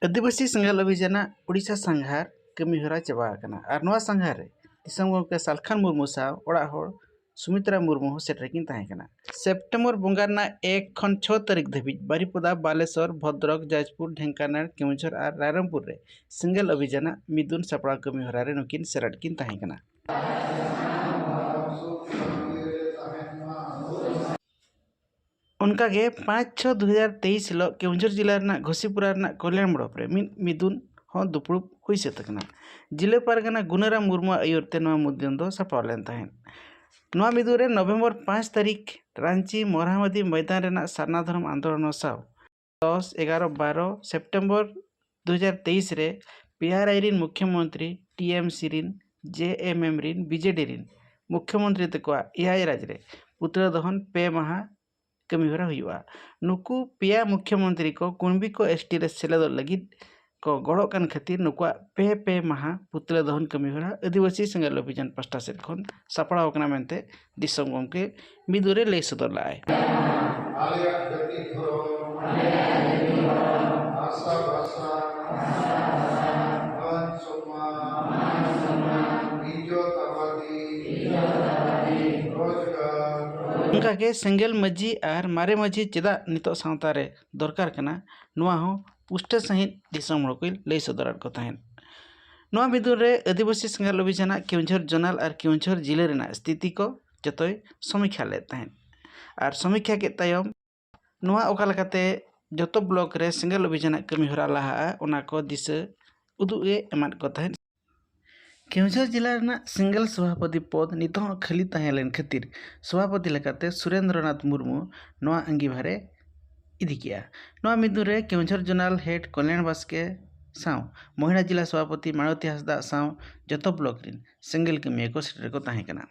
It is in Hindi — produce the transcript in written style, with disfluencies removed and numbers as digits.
आदिवासी संघाल अभियान उड़ीसा संघार कमीहरा चाबा और नवा संघार रे दिसम गमके सालखान मुर्मू साव ओड़ा होड़ सुमित्रा मुर्मू सेटरकिन ताहेकना। सेप्टेम्बर बंगारना 1 खन 6 तारीख धाबिज बारिपदा बालेश्वर भद्रक जाजपुर ढेंकानाल केवंझर और रायरंगपुर रे सिंगल अभियान मिदुन सापड़ा कमीहरा रे नुकिन सेराटकिन ताहेकना। उनका के 5/6/2023 हिलो केवंझर जिला घोसीपुरा कल्याण मंडप रे मिदुन दुपुड़ुब हुई सेतकना। जिला पारगाना गुनाराम मुर्मू आयुरते मुद्दन दो सापावलेन ताहेन। नवा मिदुरे नवेम्बर 5 तारीख रांची मोरहामदी मैदान रेना सारना धर्म आंदोलन साव 10, 11, 12 सेप्टेम्बर 2023 रे बिहार रिन मुख्यमंत्री टीएमसी रिन जेएमएम रिन बीजेडी रिन मुख्यमंत्री तक इहाय राज रे पुतला दहन पे माह कमीहरा हुआ। नुकु पेया मुख्यमंत्री को कुणबी को एसटी रे सेलेद लगिद को गड़ो कान खातिर नुकुआ पे माह पुतला दहन कमीहरा आदिवासी संघाल अभियान पास्टा सेट खन सापड़ाव कना मेनते दिसम गमके मिदुरे लय सदर लाय। उनका के सेंगेल मजी और मारे मजी चेदा नितो सावता रे दरकार कना नुआ हो पुष्ट सहित दिसम हड़ को लय सदर को ताहेन। नुआ मिदुर रे आदिवासी संघाल अभियान केवंझर जोनाल और केवंझर जिले रेना स्थिति को जतोय समीक्षा ले ताहेन और समीक्षा के तायम नुआ ओका लकाते जतो ब्लॉक रे संघाल अभियान कमीहरा लाहा ओना को दिशा उदुगे एमान को ताहेन। केवंझर जिला सिंगल सभापति पद नित खाली तहलेन खातिर सभापति लेकाते सुरेंद्रनाथ मुर्मू नवा अंगीभारे इदी किया। नवा मिदुरे केवंझर जोनाल हेड कल्याण बास्के साव महिला जिला सभापति मालती हांसदा साव जतो ब्लॉक रिन सिंगल कमिया को सेटर को ताहेकना।